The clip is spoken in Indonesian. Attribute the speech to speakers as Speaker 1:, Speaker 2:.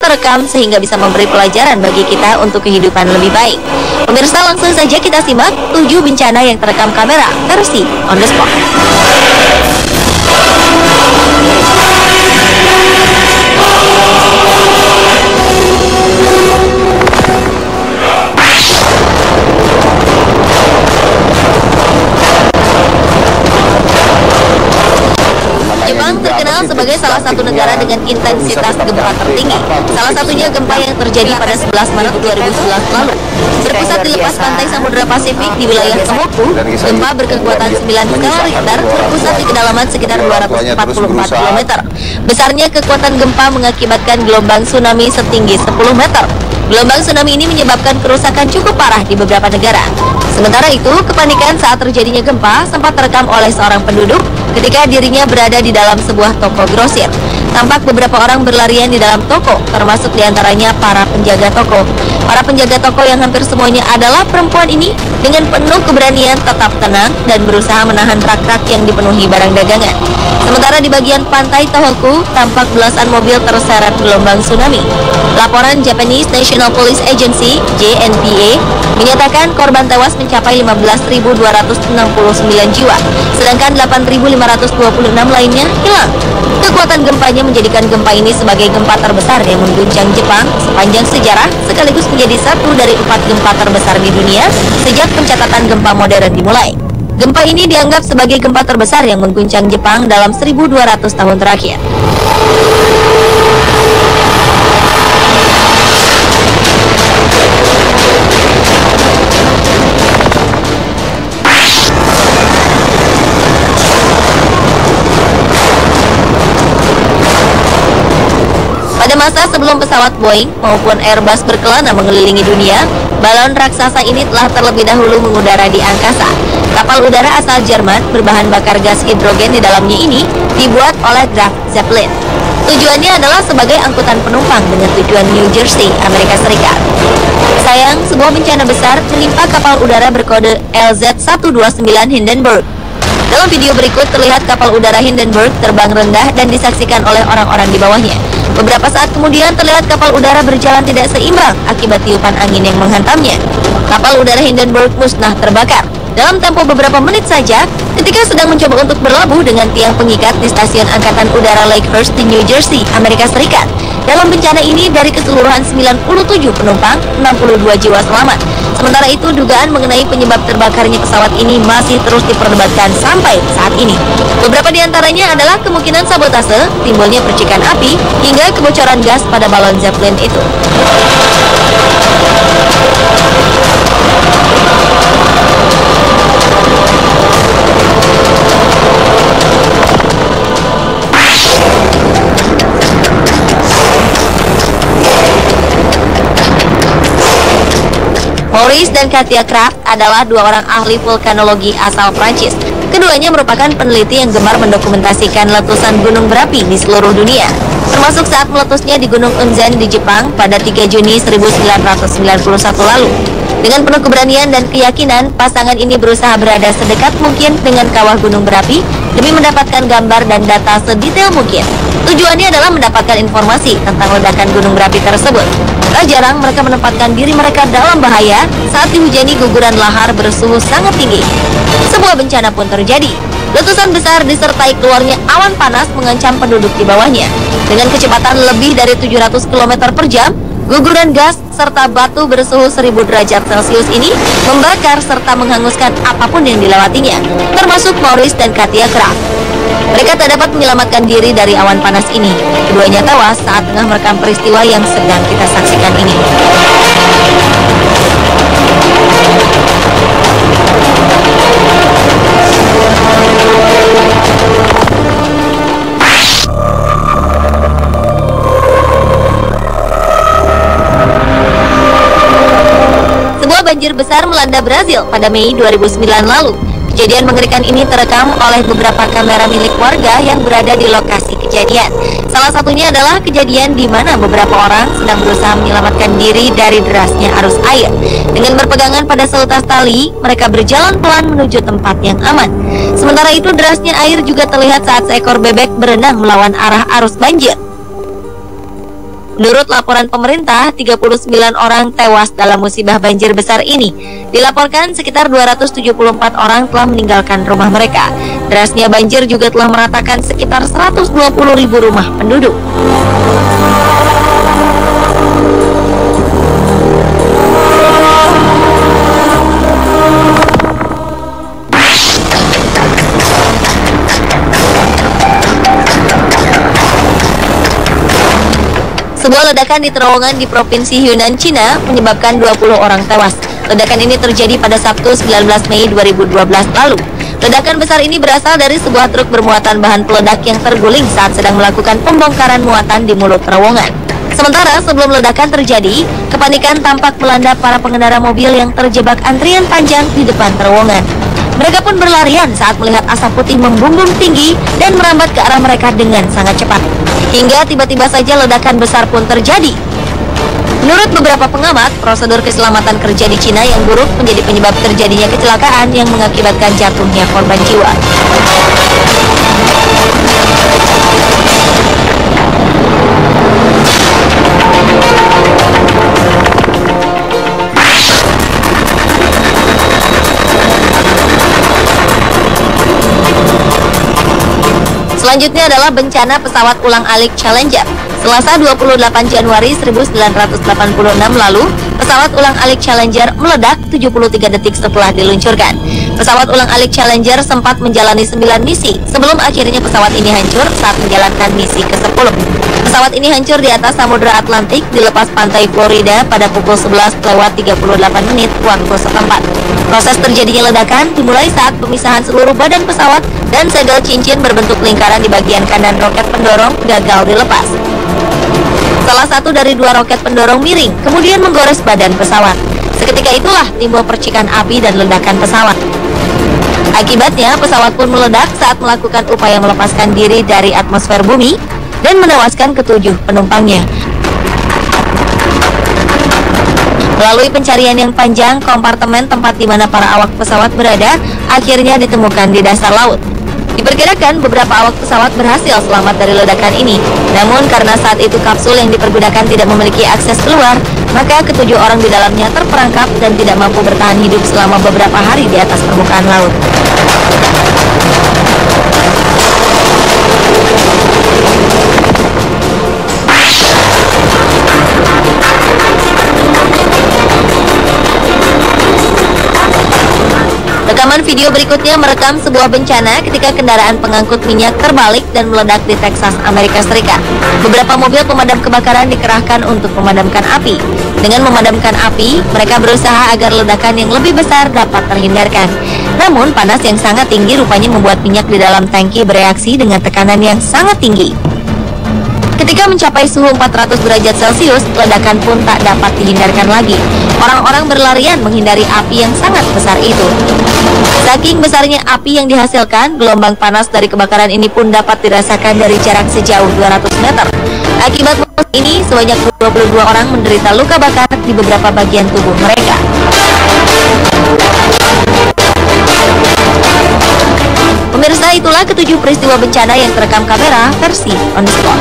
Speaker 1: terekam sehingga bisa memberi pelajaran bagi kita untuk kehidupan lebih baik. Pemirsa, langsung saja kita simak 7 bencana yang terekam kamera versi on the spot. Jepang terkenal sebagai salah satu negara dengan intensitas gempa tertinggi. Salah satunya gempa yang terjadi pada 11 Maret 2011 lalu. Berpusat di lepas pantai Samudra Pasifik di wilayah Tohoku, gempa berkekuatan 9 skala Richter berpusat di kedalaman sekitar 244 km. Besarnya kekuatan gempa mengakibatkan gelombang tsunami setinggi 10 meter. Gelombang tsunami ini menyebabkan kerusakan cukup parah di beberapa negara. Sementara itu, kepanikan saat terjadinya gempa sempat terekam oleh seorang penduduk ketika dirinya berada di dalam sebuah toko grosir. Tampak beberapa orang berlarian di dalam toko, termasuk diantaranya para penjaga toko. Para penjaga toko yang hampir semuanya adalah perempuan ini dengan penuh keberanian tetap tenang dan berusaha menahan rak-rak yang dipenuhi barang dagangan. Sementara di bagian pantai Tohoku, tampak belasan mobil terseret gelombang tsunami. Laporan Japanese National Police Agency (JNPA) menyatakan korban tewas mencapai 15.269 jiwa, sedangkan 8.526 lainnya hilang. Kekuatan gempanya menjadikan gempa ini sebagai gempa terbesar yang mengguncang Jepang sepanjang sejarah, sekaligus menjadi satu dari 4 gempa terbesar di dunia sejak pencatatan gempa modern dimulai. Gempa ini dianggap sebagai gempa terbesar yang mengguncang Jepang dalam 1.200 tahun terakhir. Pada masa sebelum pesawat Boeing maupun Airbus berkelana mengelilingi dunia, balon raksasa ini telah terlebih dahulu mengudara di angkasa. Kapal udara asal Jerman berbahan bakar gas hidrogen di dalamnya ini dibuat oleh Graf Zeppelin. Tujuannya adalah sebagai angkutan penumpang dengan tujuan New Jersey, Amerika Serikat. Sayang, sebuah bencana besar menimpa kapal udara berkode LZ-129 Hindenburg. Dalam video berikut terlihat kapal udara Hindenburg terbang rendah dan disaksikan oleh orang-orang di bawahnya. Beberapa saat kemudian terlihat kapal udara berjalan tidak seimbang akibat tiupan angin yang menghantamnya. Kapal udara Hindenburg musnah terbakar. Dalam tempo beberapa menit saja, ketika sedang mencoba untuk berlabuh dengan tiang pengikat di stasiun Angkatan Udara Lakehurst di New Jersey, Amerika Serikat. Dalam bencana ini, dari keseluruhan 97 penumpang, 62 jiwa selamat. Sementara itu, dugaan mengenai penyebab terbakarnya pesawat ini masih terus diperdebatkan sampai saat ini. Beberapa di antaranya adalah kemungkinan sabotase, timbulnya percikan api, hingga kebocoran gas pada balon Zeppelin itu. Maurice dan Katia Kraft adalah 2 orang ahli vulkanologi asal Prancis. Keduanya merupakan peneliti yang gemar mendokumentasikan letusan gunung berapi di seluruh dunia, termasuk saat meletusnya di Gunung Unzen di Jepang pada 3 Juni 1991 lalu. Dengan penuh keberanian dan keyakinan, pasangan ini berusaha berada sedekat mungkin dengan kawah gunung berapi demi mendapatkan gambar dan data sedetail mungkin. Tujuannya adalah mendapatkan informasi tentang ledakan gunung berapi tersebut. Tak jarang mereka menempatkan diri mereka dalam bahaya saat dihujani guguran lahar bersuhu sangat tinggi. Sebuah bencana pun terjadi. Letusan besar disertai keluarnya awan panas mengancam penduduk di bawahnya. Dengan kecepatan lebih dari 700 km per jam, guguran gas serta batu bersuhu 1000 derajat Celcius ini membakar serta menghanguskan apapun yang dilewatinya, termasuk Maurice dan Katia Kraft. Mereka tak dapat menyelamatkan diri dari awan panas ini. Keduanya tewas saat tengah merekam peristiwa yang sedang kita saksikan ini. Sebuah banjir besar melanda Brazil pada Mei 2009 lalu. Kejadian mengerikan ini terekam oleh beberapa kamera milik warga yang berada di lokasi kejadian. Salah satunya adalah kejadian di mana beberapa orang sedang berusaha menyelamatkan diri dari derasnya arus air. Dengan berpegangan pada seutas tali, mereka berjalan pelan menuju tempat yang aman. Sementara itu, derasnya air juga terlihat saat seekor bebek berenang melawan arah arus banjir. Menurut laporan pemerintah, 39 orang tewas dalam musibah banjir besar ini. Dilaporkan sekitar 274 orang telah meninggalkan rumah mereka. Derasnya banjir juga telah meratakan sekitar 120.000 rumah penduduk. Sebuah ledakan di terowongan di Provinsi Yunnan, Cina menyebabkan 20 orang tewas. Ledakan ini terjadi pada Sabtu 19 Mei 2012 lalu. Ledakan besar ini berasal dari sebuah truk bermuatan bahan peledak yang terguling saat sedang melakukan pembongkaran muatan di mulut terowongan. Sementara sebelum ledakan terjadi, kepanikan tampak melanda para pengendara mobil yang terjebak antrian panjang di depan terowongan. Mereka pun berlarian saat melihat asap putih membumbung tinggi dan merambat ke arah mereka dengan sangat cepat. Hingga tiba-tiba saja ledakan besar pun terjadi. Menurut beberapa pengamat, prosedur keselamatan kerja di Cina yang buruk menjadi penyebab terjadinya kecelakaan yang mengakibatkan jatuhnya korban jiwa. Selanjutnya adalah bencana pesawat ulang-alik Challenger. Selasa 28 Januari 1986 lalu, pesawat ulang-alik Challenger meledak 73 detik setelah diluncurkan. Pesawat ulang-alik Challenger sempat menjalani 9 misi sebelum akhirnya pesawat ini hancur saat menjalankan misi ke-10. Pesawat ini hancur di atas Samudra Atlantik di lepas pantai Florida pada pukul 11:38 waktu setempat. Proses terjadinya ledakan dimulai saat pemisahan seluruh badan pesawat dan segel cincin berbentuk lingkaran di bagian kanan roket pendorong gagal dilepas. Salah satu dari dua roket pendorong miring, kemudian menggores badan pesawat. Seketika itulah timbul percikan api dan ledakan pesawat. Akibatnya, pesawat pun meledak saat melakukan upaya melepaskan diri dari atmosfer bumi dan menewaskan ketujuh penumpangnya. Melalui pencarian yang panjang, kompartemen tempat di mana para awak pesawat berada akhirnya ditemukan di dasar laut. Diperkirakan beberapa awak pesawat berhasil selamat dari ledakan ini. Namun karena saat itu kapsul yang dipergunakan tidak memiliki akses keluar, maka ketujuh orang di dalamnya terperangkap dan tidak mampu bertahan hidup selama beberapa hari di atas permukaan laut. Rekaman video berikutnya merekam sebuah bencana ketika kendaraan pengangkut minyak terbalik dan meledak di Texas, Amerika Serikat. Beberapa mobil pemadam kebakaran dikerahkan untuk memadamkan api. Dengan memadamkan api, mereka berusaha agar ledakan yang lebih besar dapat terhindarkan. Namun, panas yang sangat tinggi rupanya membuat minyak di dalam tangki bereaksi dengan tekanan yang sangat tinggi. Ketika mencapai suhu 400 derajat Celcius, ledakan pun tak dapat dihindarkan lagi. Orang-orang berlarian menghindari api yang sangat besar itu. Saking besarnya api yang dihasilkan, gelombang panas dari kebakaran ini pun dapat dirasakan dari jarak sejauh 200 meter. Akibat ini, sebanyak 22 orang menderita luka bakar di beberapa bagian tubuh mereka. Pemirsa, itulah ketujuh peristiwa bencana yang terekam kamera versi On The Spot.